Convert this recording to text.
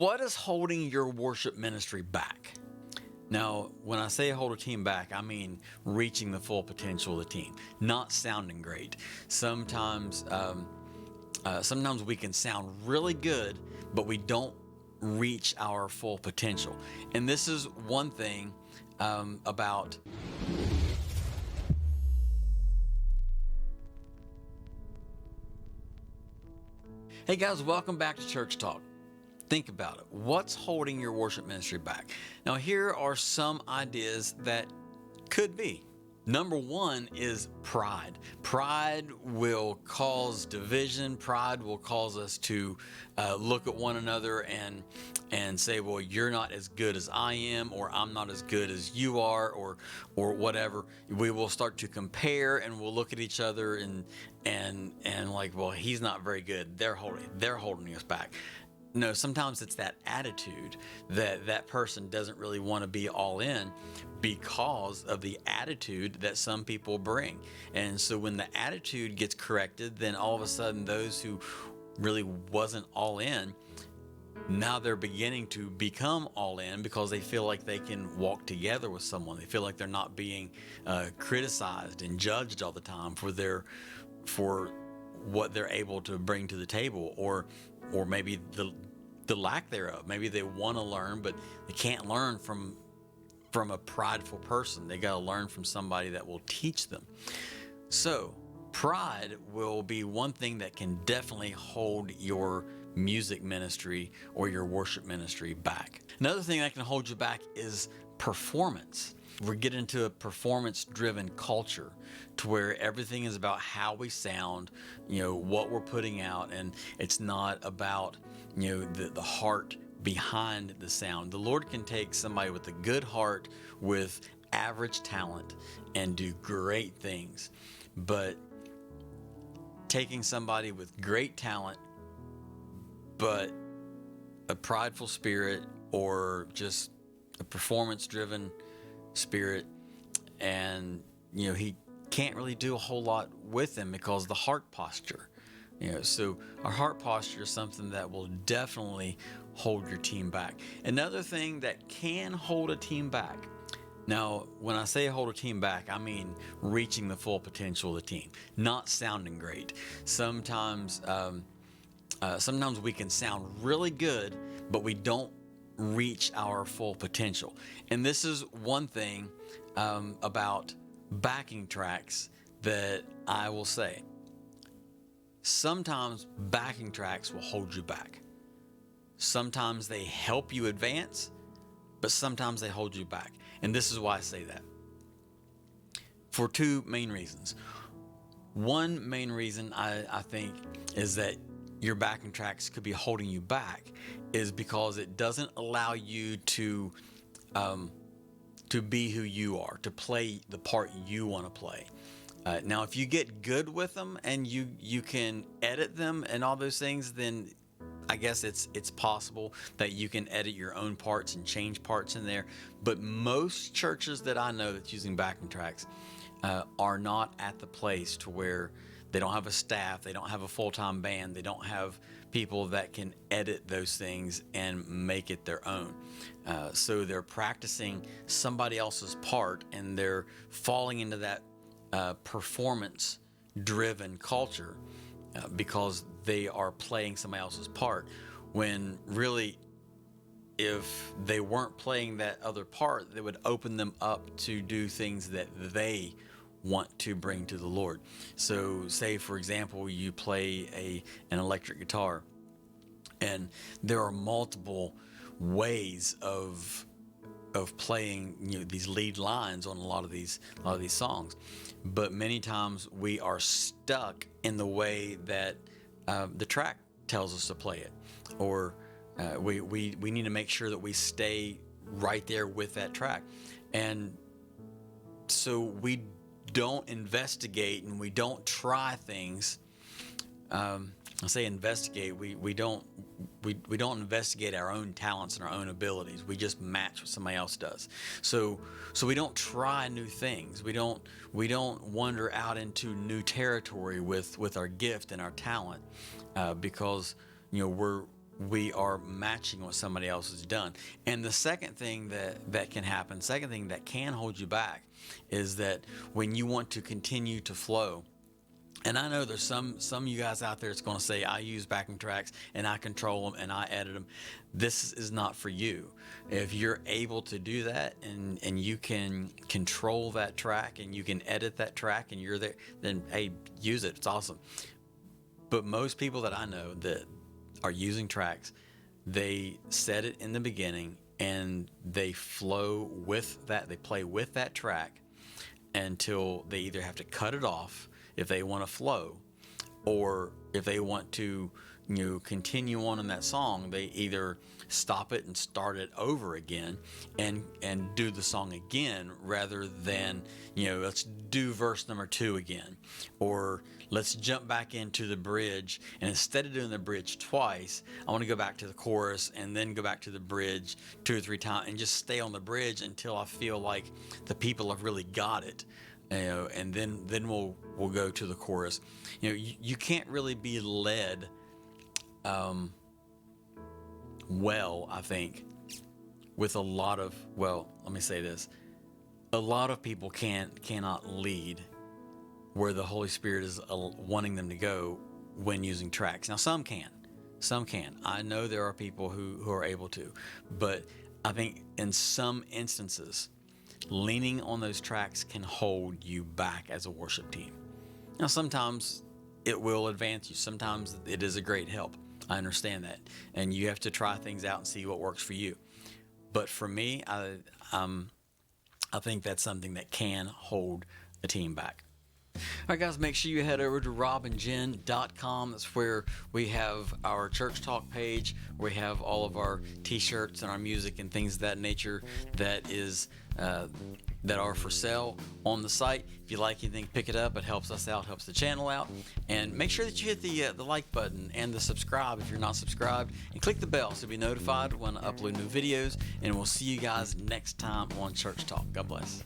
What is holding your worship ministry back? Now, when I say hold a team back, I mean reaching the full potential of the team, not sounding great. Sometimes, sometimes we can sound really good, but we don't reach our full potential. And this is one thing about. Hey guys, welcome back to Church Talk. Think about it. What's holding your worship ministry back? Now, here are some ideas that could be. Number one is pride. Pride will cause division. Pride will cause us to look at one another and say, "Well, you're not as good as I am," or "I'm not as good as you are," or whatever. We will start to compare, and we'll look at each other and like, "Well, he's not very good. They're holding us back." No, sometimes it's that attitude that person doesn't really want to be all in because of the attitude that some people bring. And so when the attitude gets corrected, then all of a sudden those who really wasn't all in, now they're beginning to become all in because they feel like they can walk together with someone. They feel like they're not being criticized and judged all the time for what they're able to bring to the table, or maybe the lack thereof. Maybe they want to learn, but they can't learn from a prideful person. They got to learn from somebody that will teach them. So pride will be one thing that can definitely hold your music ministry or your worship ministry back. Another thing that can hold you back is performance. We're getting into a performance-driven culture to where everything is about how we sound, what we're putting out, and it's not about, the heart behind the sound. The Lord can take somebody with a good heart, with average talent, and do great things. But taking somebody with great talent, but a prideful spirit, or just a performance-driven spirit, and he can't really do a whole lot with them because the heart posture. So our heart posture is something that will definitely hold your team back. Another thing that can hold a team back. Now, when I say hold a team back, I mean reaching the full potential of the team, not sounding great. Sometimes we can sound really good, but we don't reach our full potential. And this is one thing about backing tracks that I will say. Sometimes backing tracks will hold you back. Sometimes they help you advance, but sometimes they hold you back. And this is why I say that. For two main reasons. One main reason I think is that your backing tracks could be holding you back is because it doesn't allow you to be who you are, to play the part you want to play. Now, if you get good with them and you can edit them and all those things, then I guess it's possible that you can edit your own parts and change parts in there. But most churches that I know that's using backing tracks are not at the place to where they don't have a staff, they don't have a full-time band, they don't have people that can edit those things and make it their own. So they're practicing somebody else's part, and they're falling into that performance-driven culture because they are playing somebody else's part, when really, if they weren't playing that other part, they would open them up to do things that they want to bring to the Lord. So say, for example, you play an electric guitar, and there are multiple ways of playing these lead lines on a lot of these songs, but many times we are stuck in the way that the track tells us to play it, or we need to make sure that we stay right there with that track. And so we don't investigate and we don't try things. I say investigate. We don't investigate our own talents and our own abilities. We just match what somebody else does. So we don't try new things. We don't wander out into new territory with our gift and our talent, because we're we are matching what somebody else has done. And the second thing that can happen, second thing that can hold you back, is that when you want to continue to flow. And I know there's some of you guys out there that's going to say, I use backing tracks and I control them and I edit them. This is not for you. If you're able to do that and you can control that track and you can edit that track and you're there, then hey, use it. It's awesome. But most people that I know that are using tracks, they set it in the beginning and they flow with that. They play with that track until they either have to cut it off if they want to flow, or if they want to, continue on in that song, they either stop it and start it over again and do the song again, rather than, let's do verse number 2 again, or let's jump back into the bridge, and instead of doing the bridge twice, I want to go back to the chorus and then go back to the bridge 2 or 3 times and just stay on the bridge until I feel like the people have really got it. And then we'll go to the chorus. You can't really be led well, I think, with a lot of, let me say this. A lot of people cannot lead where the Holy Spirit is wanting them to go when using tracks. Now, some can. I know there are people who are able to, but I think in some instances, leaning on those tracks can hold you back as a worship team. Now, sometimes it will advance you. Sometimes it is a great help. I understand that. And you have to try things out and see what works for you. But for me, I think that's something that can hold a team back. All right, guys, make sure you head over to robandjen.com. That's where we have our Church Talk page. We have all of our t-shirts and our music and things of that nature that are for sale on the site. If you like anything, pick it up. It helps us out, helps the channel out. And make sure that you hit the like button and the subscribe if you're not subscribed. And click the bell so you'll be notified when I upload new videos. And we'll see you guys next time on Church Talk. God bless.